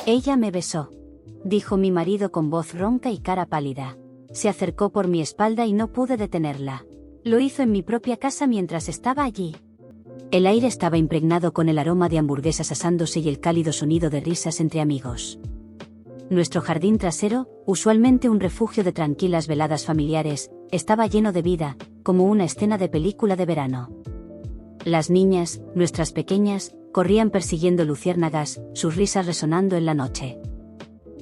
Ella me besó, dijo mi marido con voz ronca y cara pálida. Se acercó por mi espalda y no pude detenerla. Lo hizo en mi propia casa mientras estaba allí. El aire estaba impregnado con el aroma de hamburguesas asándose y el cálido sonido de risas entre amigos. Nuestro jardín trasero, usualmente un refugio de tranquilas veladas familiares, estaba lleno de vida, como una escena de película de verano. Las niñas, nuestras pequeñas, corrían persiguiendo luciérnagas, sus risas resonando en la noche.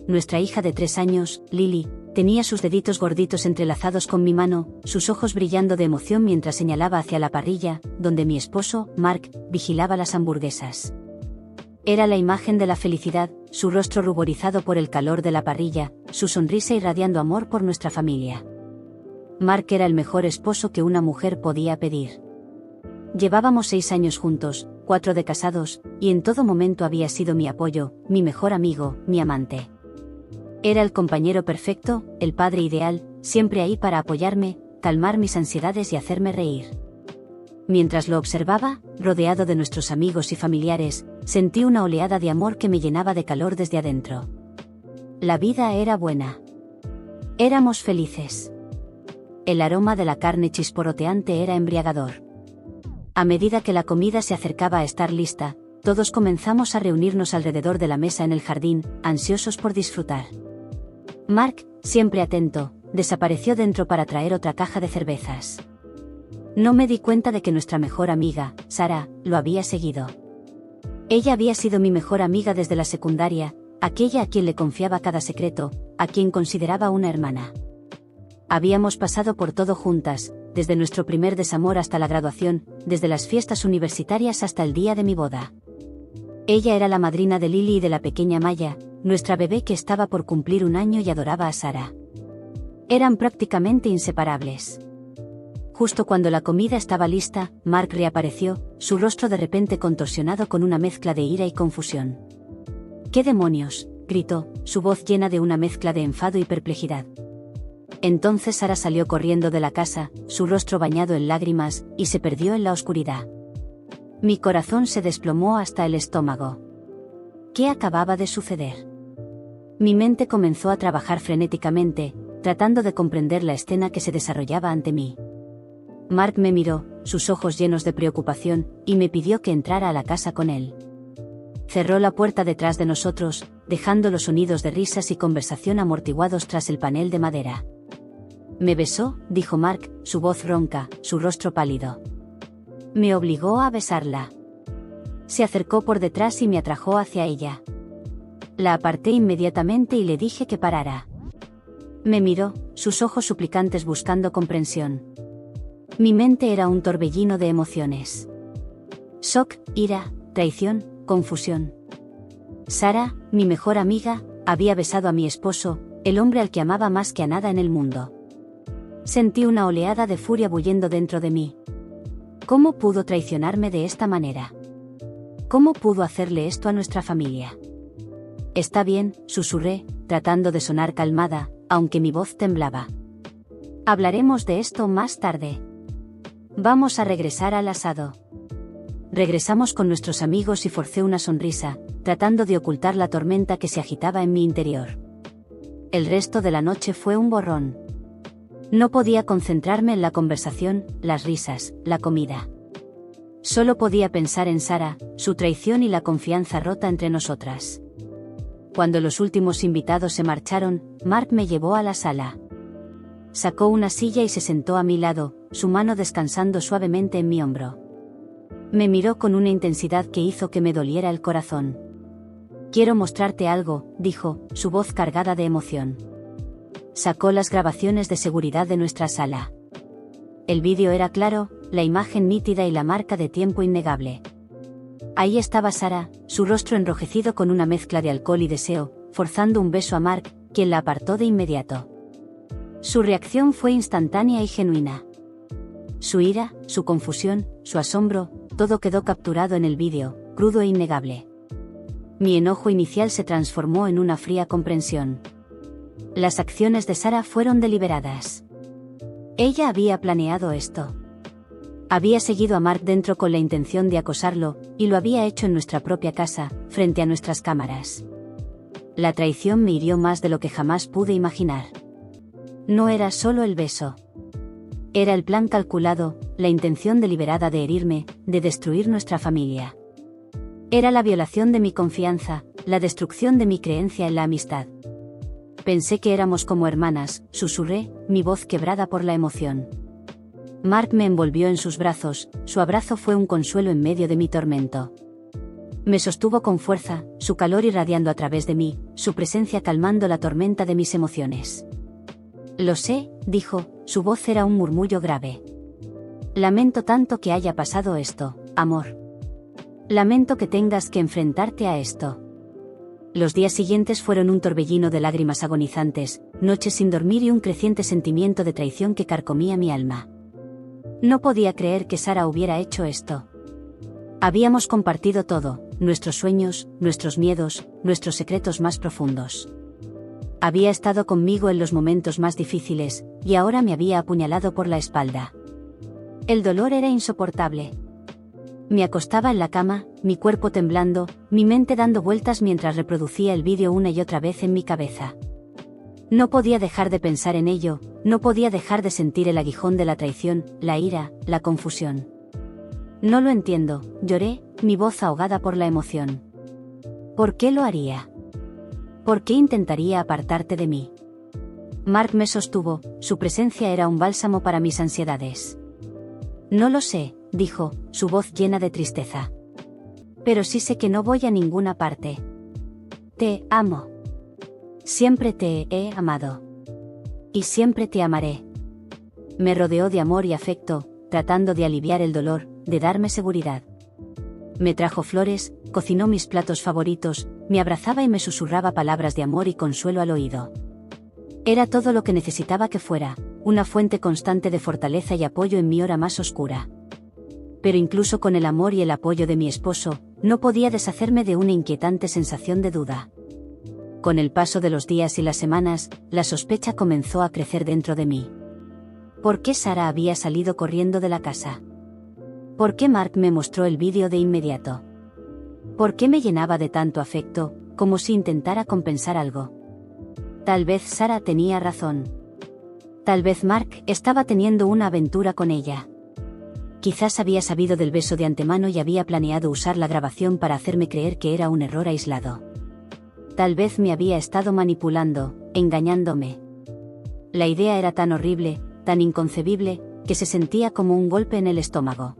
Nuestra hija de 3 años, Lily, tenía sus deditos gorditos entrelazados con mi mano, sus ojos brillando de emoción mientras señalaba hacia la parrilla, donde mi esposo, Mark, vigilaba las hamburguesas. Era la imagen de la felicidad, su rostro ruborizado por el calor de la parrilla, su sonrisa irradiando amor por nuestra familia. Mark era el mejor esposo que una mujer podía pedir. Llevábamos 6 años juntos, 4 de casados, y en todo momento había sido mi apoyo, mi mejor amigo, mi amante. Era el compañero perfecto, el padre ideal, siempre ahí para apoyarme, calmar mis ansiedades y hacerme reír. Mientras lo observaba, rodeado de nuestros amigos y familiares, sentí una oleada de amor que me llenaba de calor desde adentro. La vida era buena. Éramos felices. El aroma de la carne chisporroteante era embriagador. A medida que la comida se acercaba a estar lista, todos comenzamos a reunirnos alrededor de la mesa en el jardín, ansiosos por disfrutar. Mark, siempre atento, desapareció dentro para traer otra caja de cervezas. No me di cuenta de que nuestra mejor amiga, Sarah, lo había seguido. Ella había sido mi mejor amiga desde la secundaria, aquella a quien le confiaba cada secreto, a quien consideraba una hermana. Habíamos pasado por todo juntas, desde nuestro primer desamor hasta la graduación, desde las fiestas universitarias hasta el día de mi boda. Ella era la madrina de Lily y de la pequeña Maya, nuestra bebé que estaba por cumplir 1 año y adoraba a Sarah. Eran prácticamente inseparables. Justo cuando la comida estaba lista, Mark reapareció, su rostro de repente contorsionado con una mezcla de ira y confusión. «¿Qué demonios?», gritó, su voz llena de una mezcla de enfado y perplejidad. Entonces Sarah salió corriendo de la casa, su rostro bañado en lágrimas, y se perdió en la oscuridad. Mi corazón se desplomó hasta el estómago. ¿Qué acababa de suceder? Mi mente comenzó a trabajar frenéticamente, tratando de comprender la escena que se desarrollaba ante mí. Mark me miró, sus ojos llenos de preocupación, y me pidió que entrara a la casa con él. Cerró la puerta detrás de nosotros, dejando los sonidos de risas y conversación amortiguados tras el panel de madera. «Me besó», dijo Mark, su voz ronca, su rostro pálido. Me obligó a besarla. Se acercó por detrás y me atrajo hacia ella. La aparté inmediatamente y le dije que parara. Me miró, sus ojos suplicantes buscando comprensión. Mi mente era un torbellino de emociones. Shock, ira, traición, confusión. Sarah, mi mejor amiga, había besado a mi esposo, el hombre al que amaba más que a nada en el mundo. Sentí una oleada de furia bullendo dentro de mí. ¿Cómo pudo traicionarme de esta manera? ¿Cómo pudo hacerle esto a nuestra familia? Está bien, susurré, tratando de sonar calmada, aunque mi voz temblaba. Hablaremos de esto más tarde. Vamos a regresar al asado. Regresamos con nuestros amigos y forcé una sonrisa, tratando de ocultar la tormenta que se agitaba en mi interior. El resto de la noche fue un borrón. No podía concentrarme en la conversación, las risas, la comida. Solo podía pensar en Sarah, su traición y la confianza rota entre nosotras. Cuando los últimos invitados se marcharon, Mark me llevó a la sala. Sacó una silla y se sentó a mi lado, su mano descansando suavemente en mi hombro. Me miró con una intensidad que hizo que me doliera el corazón. «Quiero mostrarte algo», dijo, su voz cargada de emoción. Sacó las grabaciones de seguridad de nuestra sala. El vídeo era claro, la imagen nítida y la marca de tiempo innegable. Ahí estaba Sarah, su rostro enrojecido con una mezcla de alcohol y deseo, forzando un beso a Mark, quien la apartó de inmediato. Su reacción fue instantánea y genuina. Su ira, su confusión, su asombro, todo quedó capturado en el vídeo, crudo e innegable. Mi enojo inicial se transformó en una fría comprensión. Las acciones de Sarah fueron deliberadas. Ella había planeado esto. Había seguido a Mark dentro con la intención de acosarlo, y lo había hecho en nuestra propia casa, frente a nuestras cámaras. La traición me hirió más de lo que jamás pude imaginar. No era solo el beso. Era el plan calculado, la intención deliberada de herirme, de destruir nuestra familia. Era la violación de mi confianza, la destrucción de mi creencia en la amistad. Pensé que éramos como hermanas, susurré, mi voz quebrada por la emoción. Mark me envolvió en sus brazos, su abrazo fue un consuelo en medio de mi tormento. Me sostuvo con fuerza, su calor irradiando a través de mí, su presencia calmando la tormenta de mis emociones. Lo sé, dijo, su voz era un murmullo grave. Lamento tanto que haya pasado esto, amor. Lamento que tengas que enfrentarte a esto. Los días siguientes fueron un torbellino de lágrimas agonizantes, noches sin dormir y un creciente sentimiento de traición que carcomía mi alma. No podía creer que Sara hubiera hecho esto. Habíamos compartido todo, nuestros sueños, nuestros miedos, nuestros secretos más profundos. Había estado conmigo en los momentos más difíciles, y ahora me había apuñalado por la espalda. El dolor era insoportable. Me acostaba en la cama, mi cuerpo temblando, mi mente dando vueltas mientras reproducía el vídeo una y otra vez en mi cabeza. No podía dejar de pensar en ello, no podía dejar de sentir el aguijón de la traición, la ira, la confusión. No lo entiendo, lloré, mi voz ahogada por la emoción. ¿Por qué lo haría? ¿Por qué intentaría apartarte de mí? Mark me sostuvo, su presencia era un bálsamo para mis ansiedades. No lo sé, dijo, su voz llena de tristeza. Pero sí sé que no voy a ninguna parte. Te amo. Siempre te he amado. Y siempre te amaré. Me rodeó de amor y afecto, tratando de aliviar el dolor, de darme seguridad. Me trajo flores, cocinó mis platos favoritos, me abrazaba y me susurraba palabras de amor y consuelo al oído. Era todo lo que necesitaba que fuera, una fuente constante de fortaleza y apoyo en mi hora más oscura. Pero incluso con el amor y el apoyo de mi esposo, no podía deshacerme de una inquietante sensación de duda. Con el paso de los días y las semanas, la sospecha comenzó a crecer dentro de mí. ¿Por qué Sara había salido corriendo de la casa? ¿Por qué Mark me mostró el vídeo de inmediato? ¿Por qué me llenaba de tanto afecto, como si intentara compensar algo? Tal vez Sara tenía razón. Tal vez Mark estaba teniendo una aventura con ella. Quizás había sabido del beso de antemano y había planeado usar la grabación para hacerme creer que era un error aislado. Tal vez me había estado manipulando, engañándome. La idea era tan horrible, tan inconcebible, que se sentía como un golpe en el estómago.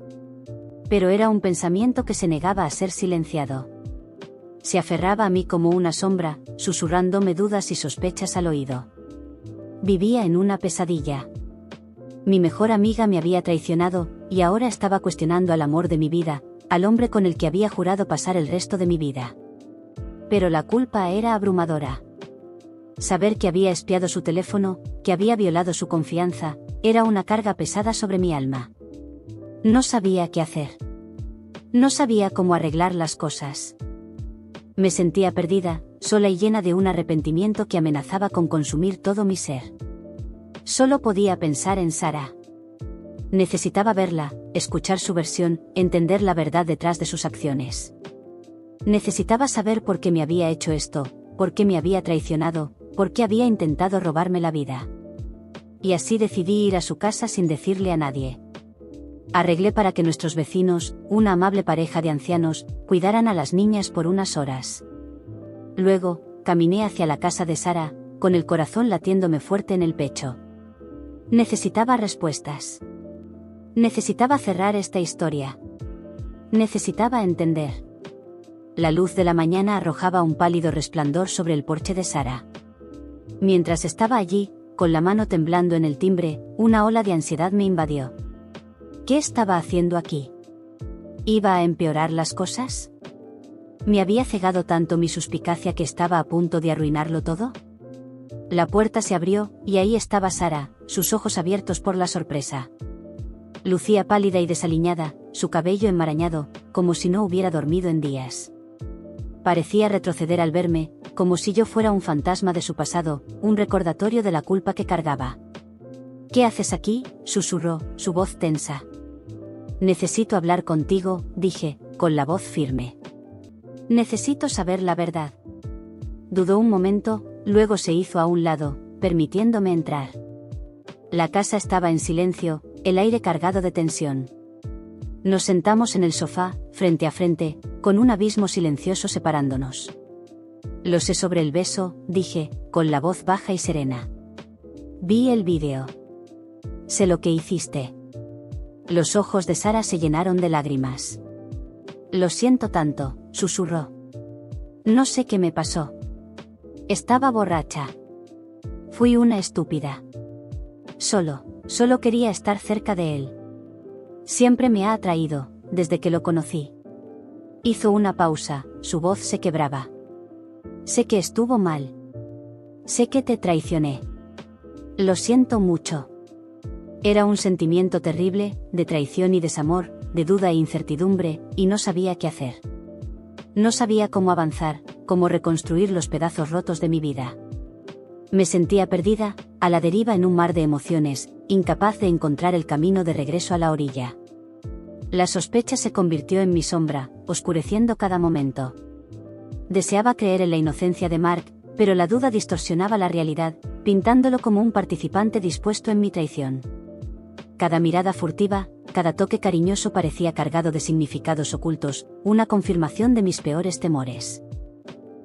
Pero era un pensamiento que se negaba a ser silenciado. Se aferraba a mí como una sombra, susurrándome dudas y sospechas al oído. Vivía en una pesadilla. Mi mejor amiga me había traicionado, y ahora estaba cuestionando al amor de mi vida, al hombre con el que había jurado pasar el resto de mi vida. Pero la culpa era abrumadora. Saber que había espiado su teléfono, que había violado su confianza, era una carga pesada sobre mi alma. No sabía qué hacer. No sabía cómo arreglar las cosas. Me sentía perdida, sola y llena de un arrepentimiento que amenazaba con consumir todo mi ser. Solo podía pensar en Sara. Necesitaba verla, escuchar su versión, entender la verdad detrás de sus acciones. Necesitaba saber por qué me había hecho esto, por qué me había traicionado, por qué había intentado robarme la vida. Y así decidí ir a su casa sin decirle a nadie. Arreglé para que nuestros vecinos, una amable pareja de ancianos, cuidaran a las niñas por unas horas. Luego, caminé hacia la casa de Sara, con el corazón latiéndome fuerte en el pecho. Necesitaba respuestas. Necesitaba cerrar esta historia. Necesitaba entender. La luz de la mañana arrojaba un pálido resplandor sobre el porche de Sara. Mientras estaba allí, con la mano temblando en el timbre, una ola de ansiedad me invadió. ¿Qué estaba haciendo aquí? ¿Iba a empeorar las cosas? ¿Me había cegado tanto mi suspicacia que estaba a punto de arruinarlo todo? La puerta se abrió, y ahí estaba Sara, sus ojos abiertos por la sorpresa. Lucía pálida y desaliñada, su cabello enmarañado, como si no hubiera dormido en días. Parecía retroceder al verme, como si yo fuera un fantasma de su pasado, un recordatorio de la culpa que cargaba. ¿Qué haces aquí?, susurró, su voz tensa. Necesito hablar contigo, dije, con la voz firme. Necesito saber la verdad. Dudó un momento, luego se hizo a un lado, permitiéndome entrar. La casa estaba en silencio, el aire cargado de tensión. Nos sentamos en el sofá, frente a frente, con un abismo silencioso separándonos. Lo sé sobre el beso, dije, con la voz baja y serena. Vi el vídeo. Sé lo que hiciste. Los ojos de Sara se llenaron de lágrimas. Lo siento tanto, susurró. No sé qué me pasó. Estaba borracha. Fui una estúpida. Solo quería estar cerca de él. Siempre me ha atraído, desde que lo conocí. Hizo una pausa, su voz se quebraba. Sé que estuvo mal. Sé que te traicioné. Lo siento mucho. Era un sentimiento terrible, de traición y desamor, de duda e incertidumbre, y no sabía qué hacer. No sabía cómo avanzar, cómo reconstruir los pedazos rotos de mi vida. Me sentía perdida, a la deriva en un mar de emociones, incapaz de encontrar el camino de regreso a la orilla. La sospecha se convirtió en mi sombra, oscureciendo cada momento. Deseaba creer en la inocencia de Mark, pero la duda distorsionaba la realidad, pintándolo como un participante dispuesto en mi traición. Cada mirada furtiva, cada toque cariñoso parecía cargado de significados ocultos, una confirmación de mis peores temores.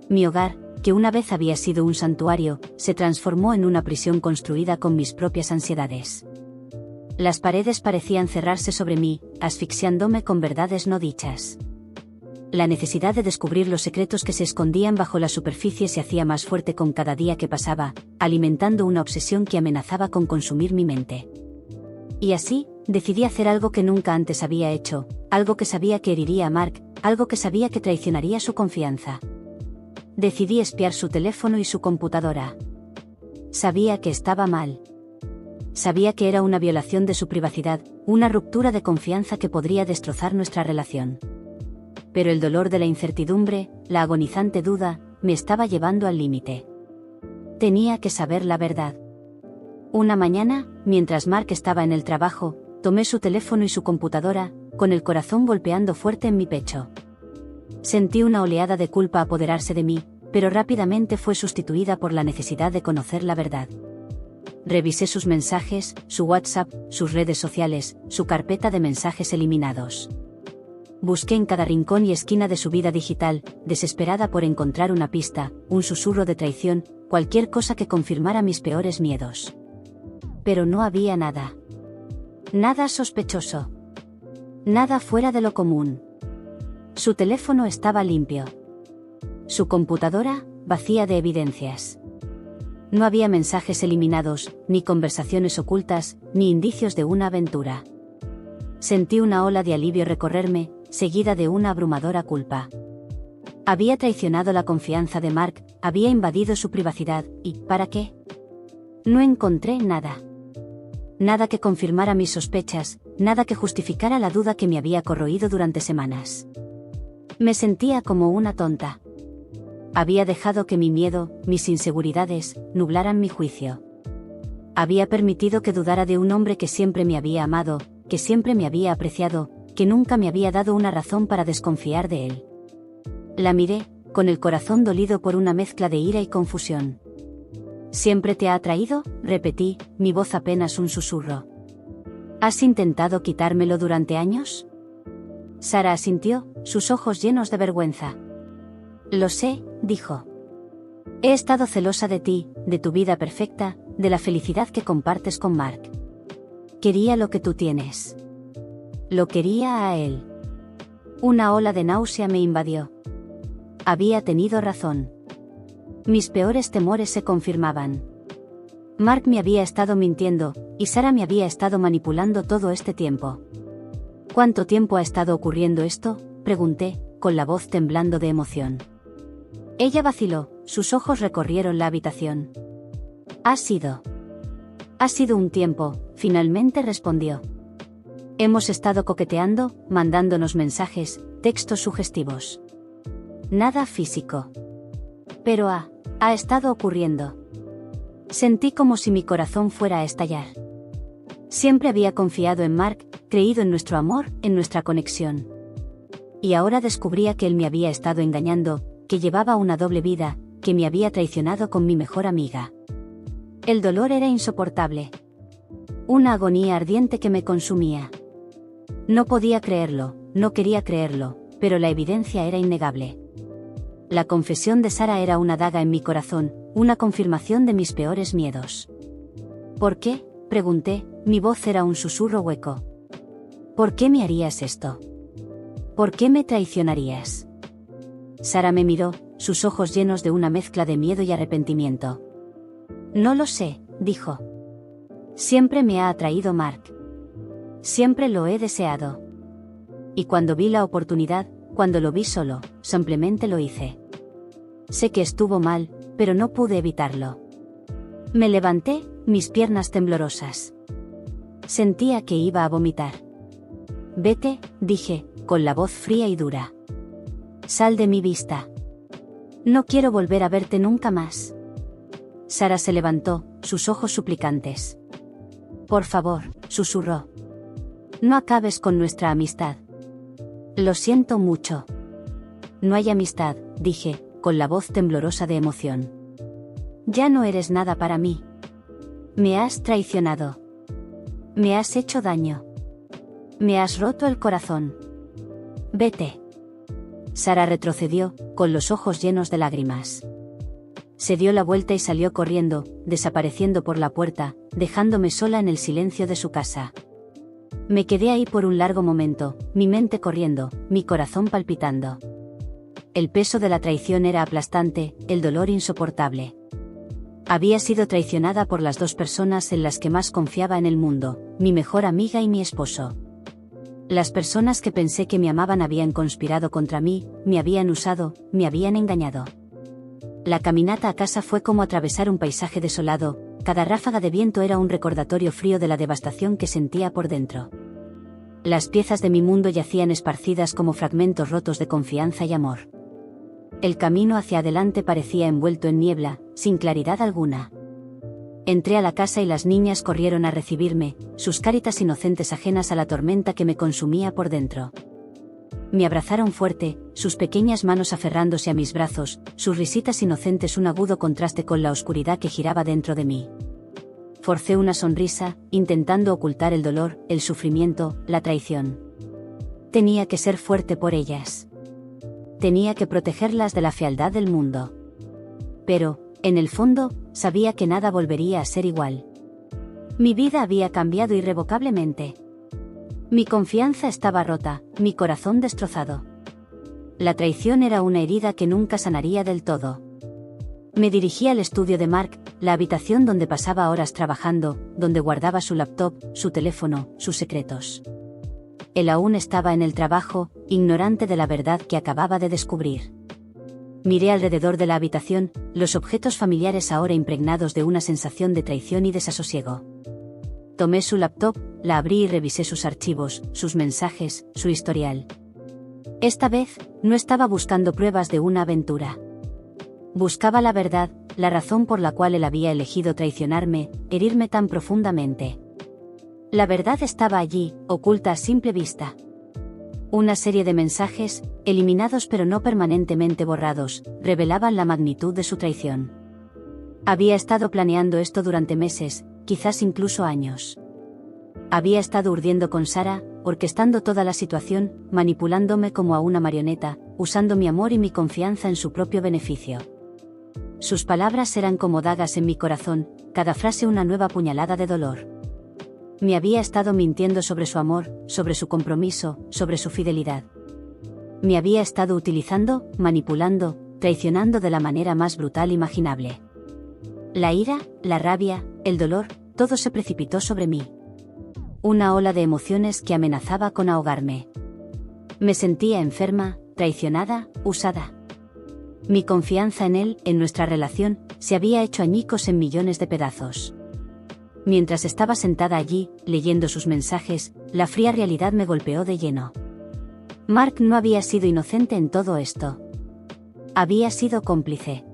Mi hogar, que una vez había sido un santuario, se transformó en una prisión construida con mis propias ansiedades. Las paredes parecían cerrarse sobre mí, asfixiándome con verdades no dichas. La necesidad de descubrir los secretos que se escondían bajo la superficie se hacía más fuerte con cada día que pasaba, alimentando una obsesión que amenazaba con consumir mi mente. Y así, decidí hacer algo que nunca antes había hecho, algo que sabía que heriría a Mark, algo que sabía que traicionaría su confianza. Decidí espiar su teléfono y su computadora. Sabía que estaba mal. Sabía que era una violación de su privacidad, una ruptura de confianza que podría destrozar nuestra relación. Pero el dolor de la incertidumbre, la agonizante duda, me estaba llevando al límite. Tenía que saber la verdad. Una mañana, mientras Mark estaba en el trabajo, tomé su teléfono y su computadora, con el corazón golpeando fuerte en mi pecho. Sentí una oleada de culpa apoderarse de mí, pero rápidamente fue sustituida por la necesidad de conocer la verdad. Revisé sus mensajes, su WhatsApp, sus redes sociales, su carpeta de mensajes eliminados. Busqué en cada rincón y esquina de su vida digital, desesperada por encontrar una pista, un susurro de traición, cualquier cosa que confirmara mis peores miedos. Pero no había nada. Nada sospechoso. Nada fuera de lo común. Su teléfono estaba limpio. Su computadora, vacía de evidencias. No había mensajes eliminados, ni conversaciones ocultas, ni indicios de una aventura. Sentí una ola de alivio recorrerme, seguida de una abrumadora culpa. Había traicionado la confianza de Mark, había invadido su privacidad, ¿y para qué? No encontré nada. Nada que confirmara mis sospechas, nada que justificara la duda que me había corroído durante semanas. Me sentía como una tonta. Había dejado que mi miedo, mis inseguridades, nublaran mi juicio. Había permitido que dudara de un hombre que siempre me había amado, que siempre me había apreciado, que nunca me había dado una razón para desconfiar de él. La miré, con el corazón dolido por una mezcla de ira y confusión. ¿Siempre te ha atraído?, repetí, mi voz apenas un susurro. ¿Has intentado quitármelo durante años? Sara asintió, sus ojos llenos de vergüenza. Lo sé, dijo. He estado celosa de ti, de tu vida perfecta, de la felicidad que compartes con Mark. Quería lo que tú tienes. Lo quería a él. Una ola de náusea me invadió. Había tenido razón. Mis peores temores se confirmaban. Mark me había estado mintiendo, y Sara me había estado manipulando todo este tiempo. ¿Cuánto tiempo ha estado ocurriendo esto?, pregunté, con la voz temblando de emoción. Ella vaciló, sus ojos recorrieron la habitación. Ha sido un tiempo, finalmente respondió. Hemos estado coqueteando, mandándonos mensajes, textos sugestivos. Nada físico. Pero ha estado ocurriendo. Sentí como si mi corazón fuera a estallar. Siempre había confiado en Mark, creído en nuestro amor, en nuestra conexión. Y ahora descubría que él me había estado engañando, que llevaba una doble vida, que me había traicionado con mi mejor amiga. El dolor era insoportable. Una agonía ardiente que me consumía. No podía creerlo, no quería creerlo, pero la evidencia era innegable. La confesión de Sara era una daga en mi corazón, una confirmación de mis peores miedos. ¿Por qué?, pregunté, mi voz era un susurro hueco. ¿Por qué me harías esto? ¿Por qué me traicionarías? Sara me miró, sus ojos llenos de una mezcla de miedo y arrepentimiento. No lo sé, dijo. Siempre me ha atraído Mark. Siempre lo he deseado. Y cuando vi la oportunidad, cuando lo vi solo, simplemente lo hice. Sé que estuvo mal, pero no pude evitarlo. Me levanté, mis piernas temblorosas. Sentía que iba a vomitar. Vete, dije, con la voz fría y dura. Sal de mi vista. No quiero volver a verte nunca más. Sara se levantó, sus ojos suplicantes. Por favor, susurró. No acabes con nuestra amistad. Lo siento mucho. No hay amistad, dije, con la voz temblorosa de emoción. Ya no eres nada para mí. Me has traicionado. Me has hecho daño. Me has roto el corazón. Vete. Sara retrocedió, con los ojos llenos de lágrimas. Se dio la vuelta y salió corriendo, desapareciendo por la puerta, dejándome sola en el silencio de su casa. Me quedé ahí por un largo momento, mi mente corriendo, mi corazón palpitando. El peso de la traición era aplastante, el dolor insoportable. Había sido traicionada por las dos personas en las que más confiaba en el mundo, mi mejor amiga y mi esposo. Las personas que pensé que me amaban habían conspirado contra mí, me habían usado, me habían engañado. La caminata a casa fue como atravesar un paisaje desolado, cada ráfaga de viento era un recordatorio frío de la devastación que sentía por dentro. Las piezas de mi mundo yacían esparcidas como fragmentos rotos de confianza y amor. El camino hacia adelante parecía envuelto en niebla, sin claridad alguna. Entré a la casa y las niñas corrieron a recibirme, sus caritas inocentes ajenas a la tormenta que me consumía por dentro. Me abrazaron fuerte, sus pequeñas manos aferrándose a mis brazos, sus risitas inocentes un agudo contraste con la oscuridad que giraba dentro de mí. Forcé una sonrisa, intentando ocultar el dolor, el sufrimiento, la traición. Tenía que ser fuerte por ellas. Tenía que protegerlas de la fealdad del mundo. Pero, en el fondo, sabía que nada volvería a ser igual. Mi vida había cambiado irrevocablemente. Mi confianza estaba rota, mi corazón destrozado. La traición era una herida que nunca sanaría del todo. Me dirigí al estudio de Mark, la habitación donde pasaba horas trabajando, donde guardaba su laptop, su teléfono, sus secretos. Él aún estaba en el trabajo, ignorante de la verdad que acababa de descubrir. Miré alrededor de la habitación, los objetos familiares ahora impregnados de una sensación de traición y desasosiego. Tomé su laptop, la abrí y revisé sus archivos, sus mensajes, su historial. Esta vez, no estaba buscando pruebas de una aventura. Buscaba la verdad, la razón por la cual él había elegido traicionarme, herirme tan profundamente. La verdad estaba allí, oculta a simple vista. Una serie de mensajes, eliminados pero no permanentemente borrados, revelaban la magnitud de su traición. Había estado planeando esto durante meses, quizás incluso años. Había estado urdiendo con Sara, orquestando toda la situación, manipulándome como a una marioneta, usando mi amor y mi confianza en su propio beneficio. Sus palabras eran como dagas en mi corazón, cada frase una nueva puñalada de dolor. Me había estado mintiendo sobre su amor, sobre su compromiso, sobre su fidelidad. Me había estado utilizando, manipulando, traicionando de la manera más brutal imaginable. La ira, la rabia, el dolor, todo se precipitó sobre mí. Una ola de emociones que amenazaba con ahogarme. Me sentía enferma, traicionada, usada. Mi confianza en él, en nuestra relación, se había hecho añicos en millones de pedazos. Mientras estaba sentada allí, leyendo sus mensajes, la fría realidad me golpeó de lleno. Mark no había sido inocente en todo esto. Había sido cómplice.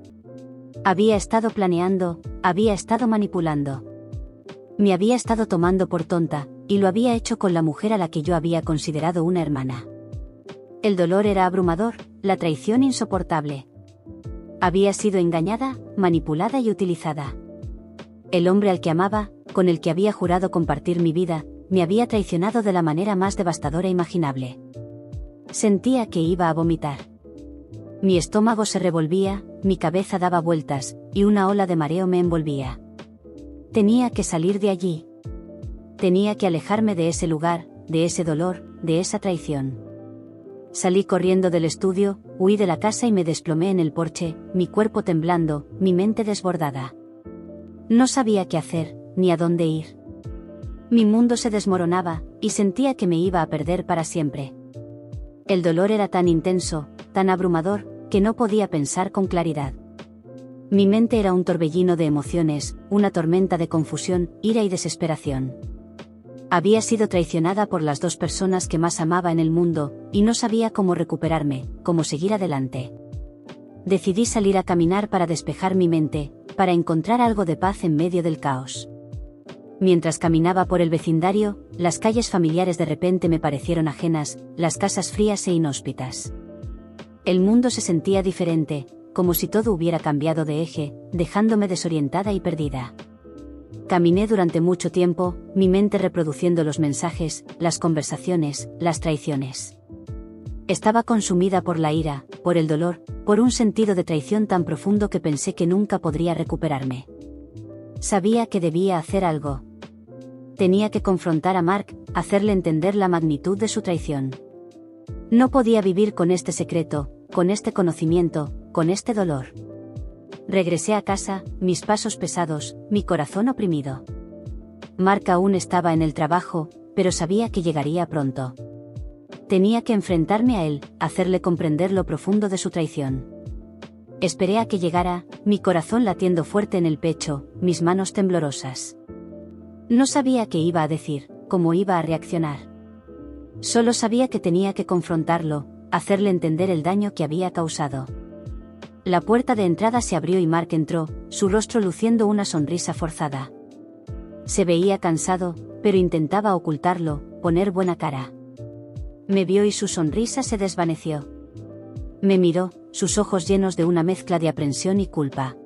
Había estado planeando, había estado manipulando. Me había estado tomando por tonta, y lo había hecho con la mujer a la que yo había considerado una hermana. El dolor era abrumador, la traición insoportable. Había sido engañada, manipulada y utilizada. El hombre al que amaba, con el que había jurado compartir mi vida, me había traicionado de la manera más devastadora imaginable. Sentía que iba a vomitar. Mi estómago se revolvía, mi cabeza daba vueltas, y una ola de mareo me envolvía. Tenía que salir de allí. Tenía que alejarme de ese lugar, de ese dolor, de esa traición. Salí corriendo del estudio, huí de la casa y me desplomé en el porche, mi cuerpo temblando, mi mente desbordada. No sabía qué hacer, ni a dónde ir. Mi mundo se desmoronaba, y sentía que me iba a perder para siempre. El dolor era tan intenso, tan abrumador, que no podía pensar con claridad. Mi mente era un torbellino de emociones, una tormenta de confusión, ira y desesperación. Había sido traicionada por las dos personas que más amaba en el mundo, y no sabía cómo recuperarme, cómo seguir adelante. Decidí salir a caminar para despejar mi mente, para encontrar algo de paz en medio del caos. Mientras caminaba por el vecindario, las calles familiares de repente me parecieron ajenas, las casas frías e inhóspitas. El mundo se sentía diferente, como si todo hubiera cambiado de eje, dejándome desorientada y perdida. Caminé durante mucho tiempo, mi mente reproduciendo los mensajes, las conversaciones, las traiciones. Estaba consumida por la ira, por el dolor, por un sentido de traición tan profundo que pensé que nunca podría recuperarme. Sabía que debía hacer algo. Tenía que confrontar a Mark, hacerle entender la magnitud de su traición. No podía vivir con este secreto, con este conocimiento, con este dolor. Regresé a casa, mis pasos pesados, mi corazón oprimido. Mark aún estaba en el trabajo, pero sabía que llegaría pronto. Tenía que enfrentarme a él, hacerle comprender lo profundo de su traición. Esperé a que llegara, mi corazón latiendo fuerte en el pecho, mis manos temblorosas. No sabía qué iba a decir, cómo iba a reaccionar. Solo sabía que tenía que confrontarlo, hacerle entender el daño que había causado. La puerta de entrada se abrió y Mark entró, su rostro luciendo una sonrisa forzada. Se veía cansado, pero intentaba ocultarlo, poner buena cara. Me vio y su sonrisa se desvaneció. Me miró, sus ojos llenos de una mezcla de aprensión y culpa.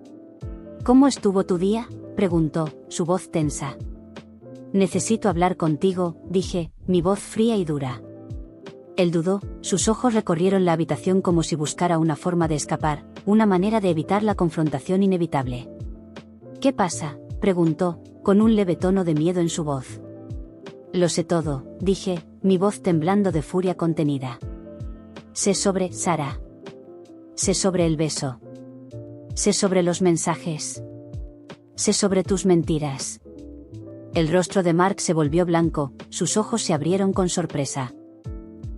¿Cómo estuvo tu día?, preguntó, su voz tensa. Necesito hablar contigo, dije, mi voz fría y dura. Él dudó, sus ojos recorrieron la habitación como si buscara una forma de escapar, una manera de evitar la confrontación inevitable. ¿Qué pasa?, preguntó, con un leve tono de miedo en su voz. Lo sé todo, dije, mi voz temblando de furia contenida. Sé sobre Sara. Sé sobre el beso. Sé sobre los mensajes. Sé sobre tus mentiras. El rostro de Mark se volvió blanco, sus ojos se abrieron con sorpresa.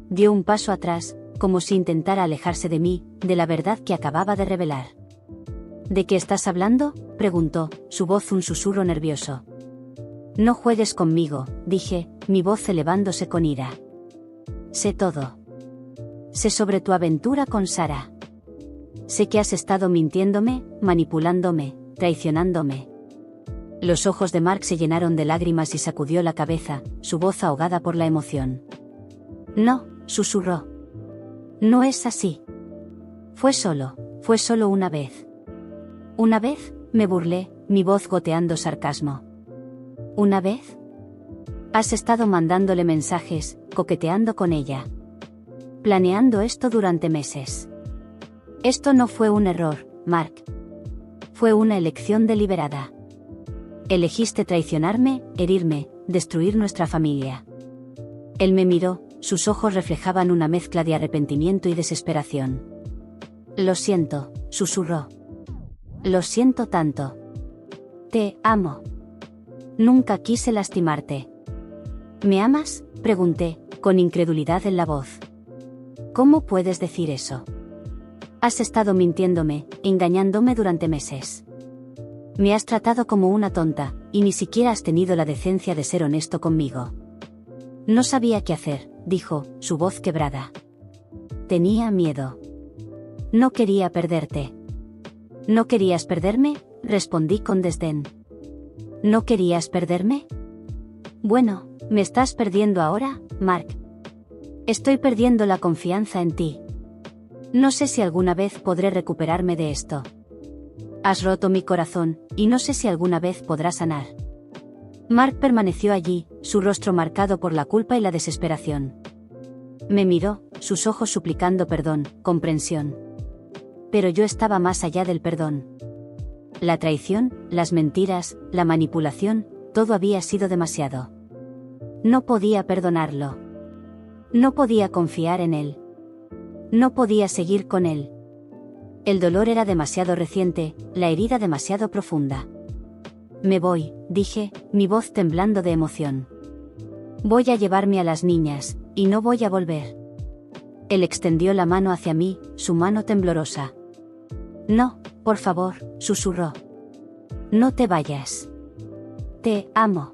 Dio un paso atrás, como si intentara alejarse de mí, de la verdad que acababa de revelar. ¿De qué estás hablando?, preguntó, su voz un susurro nervioso. No juegues conmigo, dije, mi voz elevándose con ira. Sé todo. Sé sobre tu aventura con Sara. Sé que has estado mintiéndome, manipulándome, traicionándome. Los ojos de Mark se llenaron de lágrimas y sacudió la cabeza, su voz ahogada por la emoción. No, susurró. No es así. Fue solo una vez. ¿Una vez?, me burlé, mi voz goteando sarcasmo. ¿Una vez? Has estado mandándole mensajes, coqueteando con ella. Planeando esto durante meses. Esto no fue un error, Mark. Fue una elección deliberada. Elegiste traicionarme, herirme, destruir nuestra familia. Él me miró, sus ojos reflejaban una mezcla de arrepentimiento y desesperación. Lo siento, susurró. Lo siento tanto. Te amo. Nunca quise lastimarte. ¿Me amas?, pregunté, con incredulidad en la voz. ¿Cómo puedes decir eso? Has estado mintiéndome, engañándome durante meses. Me has tratado como una tonta, y ni siquiera has tenido la decencia de ser honesto conmigo. No sabía qué hacer, dijo, su voz quebrada. Tenía miedo. No quería perderte. ¿No querías perderme?, respondí con desdén. ¿No querías perderme? Bueno, me estás perdiendo ahora, Mark. Estoy perdiendo la confianza en ti. No sé si alguna vez podré recuperarme de esto. Has roto mi corazón, y no sé si alguna vez podrá sanar. Mark permaneció allí, su rostro marcado por la culpa y la desesperación. Me miró, sus ojos suplicando perdón, comprensión. Pero yo estaba más allá del perdón. La traición, las mentiras, la manipulación, todo había sido demasiado. No podía perdonarlo. No podía confiar en él. No podía seguir con él. El dolor era demasiado reciente, la herida demasiado profunda. Me voy, dije, mi voz temblando de emoción. Voy a llevarme a las niñas, y no voy a volver. Él extendió la mano hacia mí, su mano temblorosa. No, por favor, susurró. No te vayas. Te amo.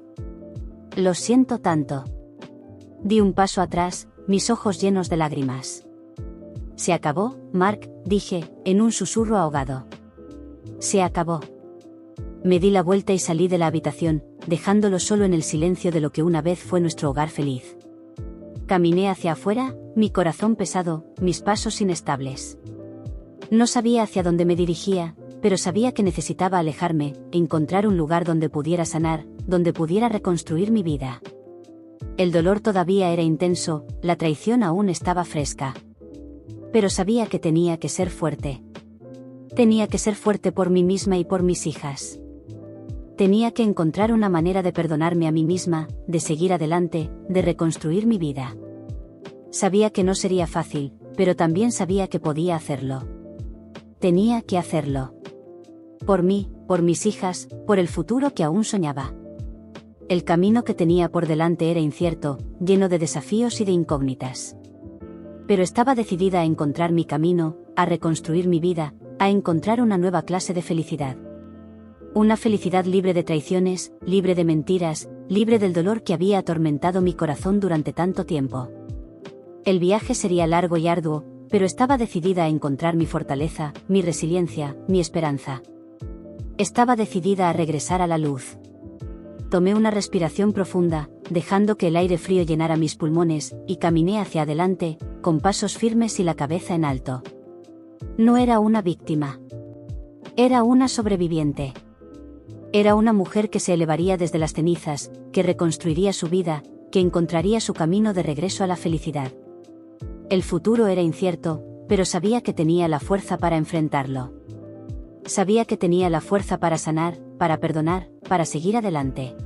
Lo siento tanto. Di un paso atrás, mis ojos llenos de lágrimas. Se acabó, Mark, dije, en un susurro ahogado. Se acabó. Me di la vuelta y salí de la habitación, dejándolo solo en el silencio de lo que una vez fue nuestro hogar feliz. Caminé hacia afuera, mi corazón pesado, mis pasos inestables. No sabía hacia dónde me dirigía, pero sabía que necesitaba alejarme, encontrar un lugar donde pudiera sanar, donde pudiera reconstruir mi vida. El dolor todavía era intenso, la traición aún estaba fresca. Pero sabía que tenía que ser fuerte. Tenía que ser fuerte por mí misma y por mis hijas. Tenía que encontrar una manera de perdonarme a mí misma, de seguir adelante, de reconstruir mi vida. Sabía que no sería fácil, pero también sabía que podía hacerlo. Tenía que hacerlo. Por mí, por mis hijas, por el futuro que aún soñaba. El camino que tenía por delante era incierto, lleno de desafíos y de incógnitas. Pero estaba decidida a encontrar mi camino, a reconstruir mi vida, a encontrar una nueva clase de felicidad. Una felicidad libre de traiciones, libre de mentiras, libre del dolor que había atormentado mi corazón durante tanto tiempo. El viaje sería largo y arduo, pero estaba decidida a encontrar mi fortaleza, mi resiliencia, mi esperanza. Estaba decidida a regresar a la luz. Tomé una respiración profunda, dejando que el aire frío llenara mis pulmones, y caminé hacia adelante, con pasos firmes y la cabeza en alto. No era una víctima. Era una sobreviviente. Era una mujer que se elevaría desde las cenizas, que reconstruiría su vida, que encontraría su camino de regreso a la felicidad. El futuro era incierto, pero sabía que tenía la fuerza para enfrentarlo. Sabía que tenía la fuerza para sanar, para perdonar, para seguir adelante.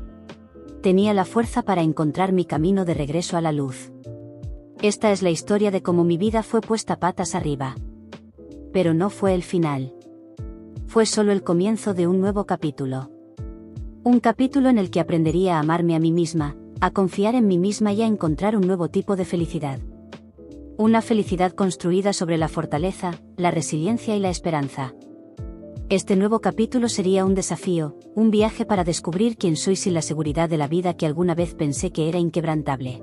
Tenía la fuerza para encontrar mi camino de regreso a la luz. Esta es la historia de cómo mi vida fue puesta patas arriba. Pero no fue el final. Fue solo el comienzo de un nuevo capítulo. Un capítulo en el que aprendería a amarme a mí misma, a confiar en mí misma y a encontrar un nuevo tipo de felicidad. Una felicidad construida sobre la fortaleza, la resiliencia y la esperanza. Este nuevo capítulo sería un desafío, un viaje para descubrir quién soy sin la seguridad de la vida que alguna vez pensé que era inquebrantable.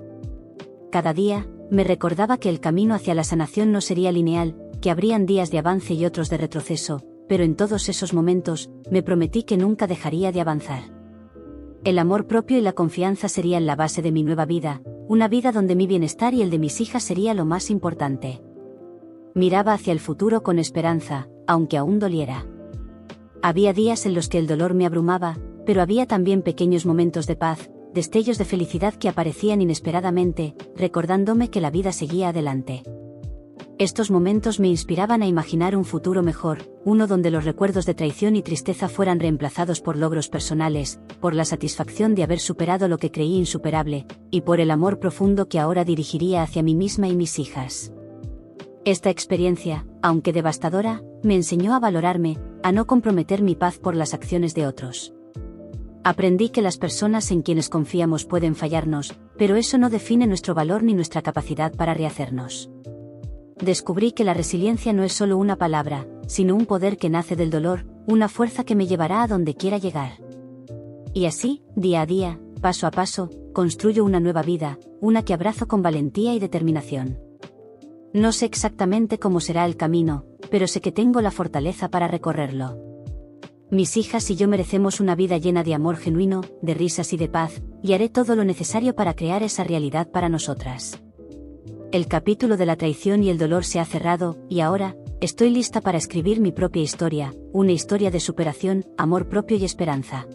Cada día, me recordaba que el camino hacia la sanación no sería lineal, que habrían días de avance y otros de retroceso, pero en todos esos momentos, me prometí que nunca dejaría de avanzar. El amor propio y la confianza serían la base de mi nueva vida, una vida donde mi bienestar y el de mis hijas sería lo más importante. Miraba hacia el futuro con esperanza, aunque aún doliera. Había días en los que el dolor me abrumaba, pero había también pequeños momentos de paz, destellos de felicidad que aparecían inesperadamente, recordándome que la vida seguía adelante. Estos momentos me inspiraban a imaginar un futuro mejor, uno donde los recuerdos de traición y tristeza fueran reemplazados por logros personales, por la satisfacción de haber superado lo que creí insuperable, y por el amor profundo que ahora dirigiría hacia mí misma y mis hijas. Esta experiencia, aunque devastadora, me enseñó a valorarme, a no comprometer mi paz por las acciones de otros. Aprendí que las personas en quienes confiamos pueden fallarnos, pero eso no define nuestro valor ni nuestra capacidad para rehacernos. Descubrí que la resiliencia no es solo una palabra, sino un poder que nace del dolor, una fuerza que me llevará a donde quiera llegar. Y así, día a día, paso a paso, construyo una nueva vida, una que abrazo con valentía y determinación. No sé exactamente cómo será el camino, pero sé que tengo la fortaleza para recorrerlo. Mis hijas y yo merecemos una vida llena de amor genuino, de risas y de paz, y haré todo lo necesario para crear esa realidad para nosotras. El capítulo de la traición y el dolor se ha cerrado, y ahora, estoy lista para escribir mi propia historia, una historia de superación, amor propio y esperanza.